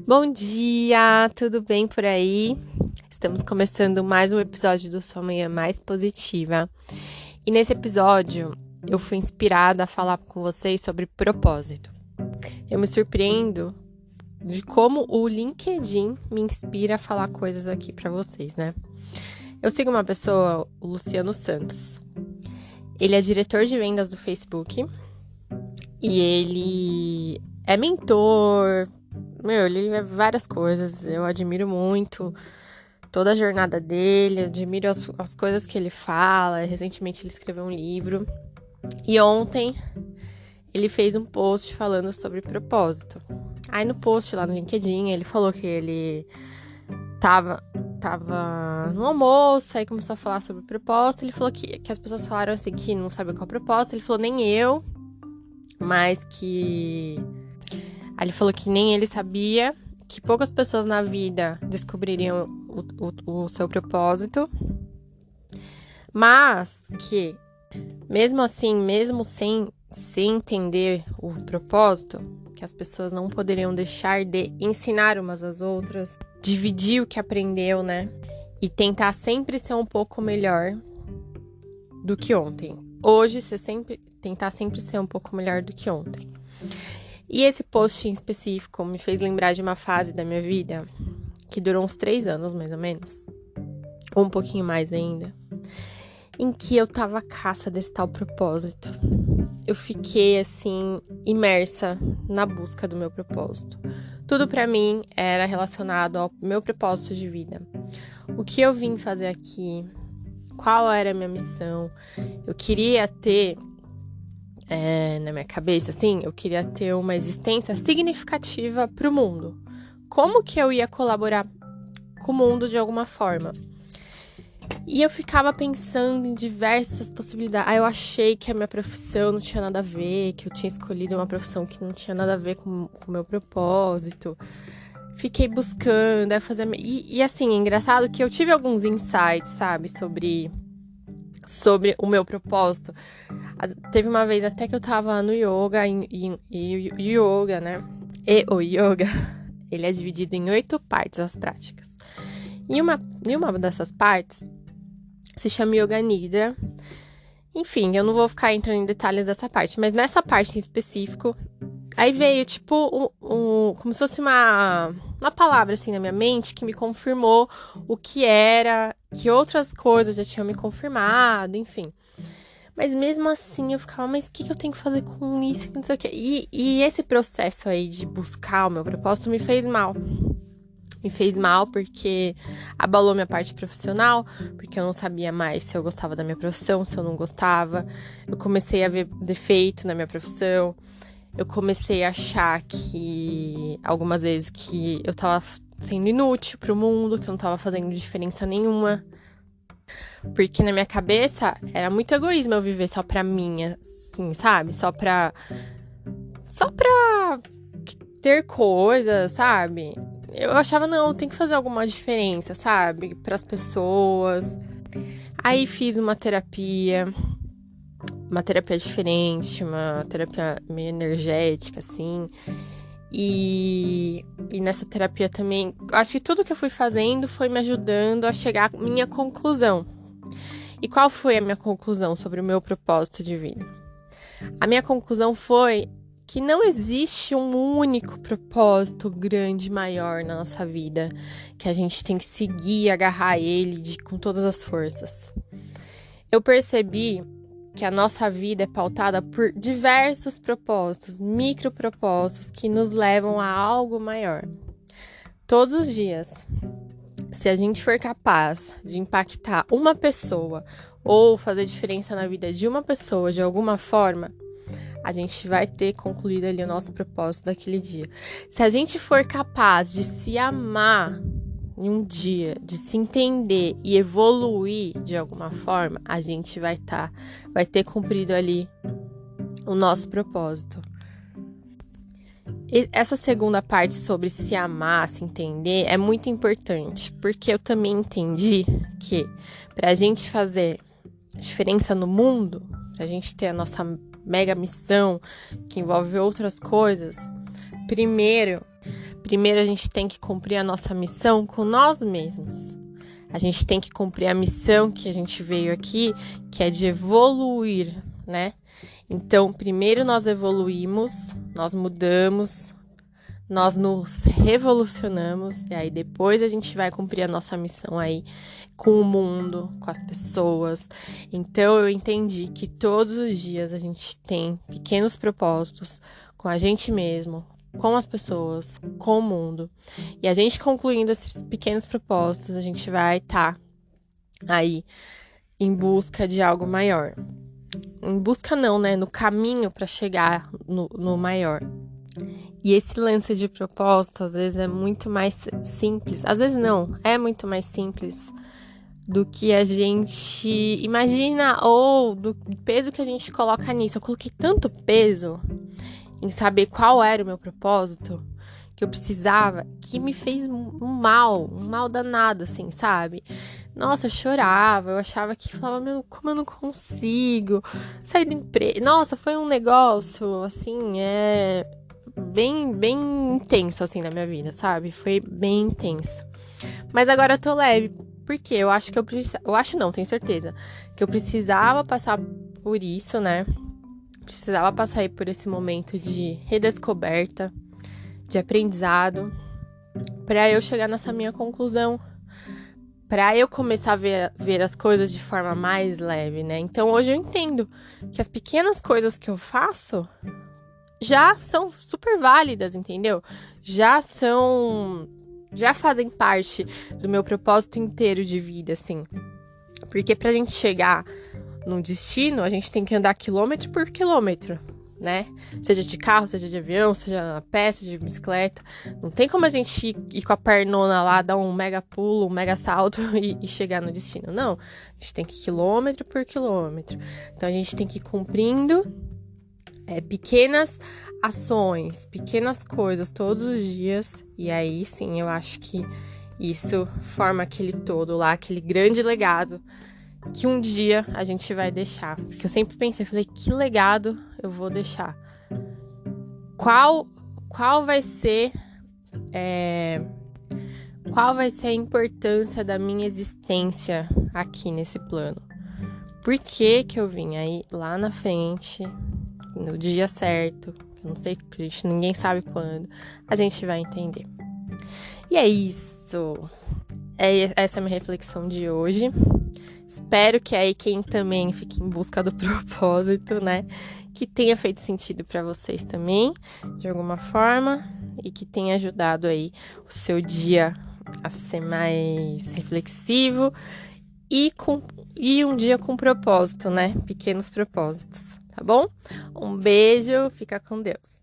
Bom dia, tudo bem por aí? Estamos começando mais um episódio do Sua Manhã Mais Positiva. E nesse episódio, eu fui inspirada a falar com vocês sobre propósito. Eu me surpreendo de como o LinkedIn me inspira a falar coisas aqui pra vocês, né? Eu sigo uma pessoa, o Luciano Santos. Ele é diretor de vendas do Facebook e ele é mentor. Ele é várias coisas, eu admiro muito toda a jornada dele, admiro as coisas que ele fala. Recentemente ele escreveu um livro e ontem ele fez um post falando sobre propósito. Aí no post lá no LinkedIn ele falou que ele tava no almoço, aí começou a falar sobre propósito. Ele falou que as pessoas falaram assim que não sabiam qual é o propósito. Ele falou nem eu, mas que... Aí ele falou que nem ele sabia, que poucas pessoas na vida descobririam o seu propósito, mas que, mesmo assim, mesmo sem entender o propósito, que as pessoas não poderiam deixar de ensinar umas às outras, dividir o que aprendeu, né? E tentar sempre ser um pouco melhor do que ontem. Hoje, tentar sempre ser um pouco melhor do que ontem. E esse post em específico me fez lembrar de uma fase da minha vida que durou uns 3 anos, mais ou menos, ou um pouquinho mais ainda, em que eu tava à caça desse tal propósito. Eu fiquei, assim, imersa na busca do meu propósito. Tudo pra mim era relacionado ao meu propósito de vida. O que eu vim fazer aqui? Qual era a minha missão? Eu queria ter... na minha cabeça, assim, eu queria ter uma existência significativa pro mundo. Como que eu ia colaborar com o mundo de alguma forma? E eu ficava pensando em diversas possibilidades. Eu achei que a minha profissão não tinha nada a ver, que eu tinha escolhido uma profissão que não tinha nada a ver com o meu propósito. Fiquei buscando, e assim, é engraçado que eu tive alguns insights, sabe, sobre o meu propósito. Teve uma vez até que eu tava no yoga, e yoga, né? E o yoga, ele é dividido em 8 partes, as práticas. E uma dessas partes se chama Yoga Nidra. Enfim, eu não vou ficar entrando em detalhes dessa parte, mas nessa parte em específico, aí veio, tipo, como se fosse uma palavra, assim, na minha mente, que me confirmou o que era, que outras coisas já tinham me confirmado, enfim. Mas mesmo assim, eu ficava, mas o que eu tenho que fazer com isso, não sei o quê. E esse processo aí de buscar o meu propósito me fez mal. Me fez mal porque abalou minha parte profissional, porque eu não sabia mais se eu gostava da minha profissão, se eu não gostava. Eu comecei a ver defeito na minha profissão. Eu comecei a achar que, algumas vezes, que eu tava sendo inútil pro mundo, que eu não tava fazendo diferença nenhuma. Porque na minha cabeça era muito egoísmo eu viver só pra mim, assim, sabe? Só pra ter coisas, sabe? Eu achava, não, tem que fazer alguma diferença, sabe? Pras pessoas. Aí fiz uma terapia diferente, uma terapia meio energética, assim. E nessa terapia também, acho que tudo que eu fui fazendo foi me ajudando a chegar à minha conclusão. E qual foi a minha conclusão sobre o meu propósito de vida? A minha conclusão foi que não existe um único propósito grande, maior na nossa vida, que a gente tem que seguir e agarrar ele com todas as forças. Eu percebi que a nossa vida é pautada por diversos propósitos, micropropósitos que nos levam a algo maior. Todos os dias, se a gente for capaz de impactar uma pessoa ou fazer diferença na vida de uma pessoa de alguma forma, a gente vai ter concluído ali o nosso propósito daquele dia. Se a gente for capaz de se amar em um dia, de se entender e evoluir de alguma forma, a gente vai ter cumprido ali o nosso propósito. E essa segunda parte sobre se amar, se entender, é muito importante, porque eu também entendi que pra gente fazer diferença no mundo, pra gente ter a nossa mega missão, que envolve outras coisas, primeiro Primeiro a gente tem que cumprir a nossa missão com nós mesmos. A gente tem que cumprir a missão que a gente veio aqui, que é de evoluir, né? Então, primeiro nós evoluímos, nós mudamos, nós nos revolucionamos, e aí depois a gente vai cumprir a nossa missão aí com o mundo, com as pessoas. Então, eu entendi que todos os dias a gente tem pequenos propósitos com a gente mesmo, com as pessoas, com o mundo. E a gente concluindo esses pequenos propósitos, a gente vai estar aí em busca de algo maior. Em busca não, né? No caminho para chegar no maior. E esse lance de propósito, às vezes, é muito mais simples. Às vezes não, é muito mais simples do que a gente imagina ou do peso que a gente coloca nisso. Eu coloquei tanto peso em saber qual era o meu propósito, que eu precisava, que me fez um mal danado, assim, sabe? Nossa, eu chorava, eu achava que, falava, meu, como eu não consigo sair do emprego. Nossa, foi um negócio, assim, bem intenso, assim, na minha vida, sabe? Foi bem intenso. Mas agora eu tô leve, porque eu acho que eu acho não, tenho certeza, que eu precisava passar por isso, né? Precisava passar aí por esse momento de redescoberta, de aprendizado, para eu chegar nessa minha conclusão, para eu começar a ver as coisas de forma mais leve, né? Então hoje eu entendo que as pequenas coisas que eu faço já são super válidas, entendeu? Já fazem parte do meu propósito inteiro de vida, assim. Porque pra gente chegar num destino, a gente tem que andar quilômetro por quilômetro, né? Seja de carro, seja de avião, seja a pé, seja de bicicleta. Não tem como a gente ir com a pernona lá, dar um mega pulo, um mega salto e chegar no destino. Não, a gente tem que ir quilômetro por quilômetro. Então a gente tem que ir cumprindo pequenas ações, pequenas coisas todos os dias. E aí sim, eu acho que isso forma aquele todo lá, aquele grande legado que um dia a gente vai deixar. Porque eu sempre pensei, falei, que legado eu vou deixar? Qual vai ser a importância da minha existência aqui nesse plano? Por que que eu vim aí lá na frente, no dia certo, eu não sei, ninguém sabe quando, a gente vai entender. E é isso. Essa é a minha reflexão de hoje. Espero que aí quem também fique em busca do propósito, né, que tenha feito sentido para vocês também, de alguma forma, e que tenha ajudado aí o seu dia a ser mais reflexivo e um dia com propósito, né, pequenos propósitos, tá bom? Um beijo, fica com Deus.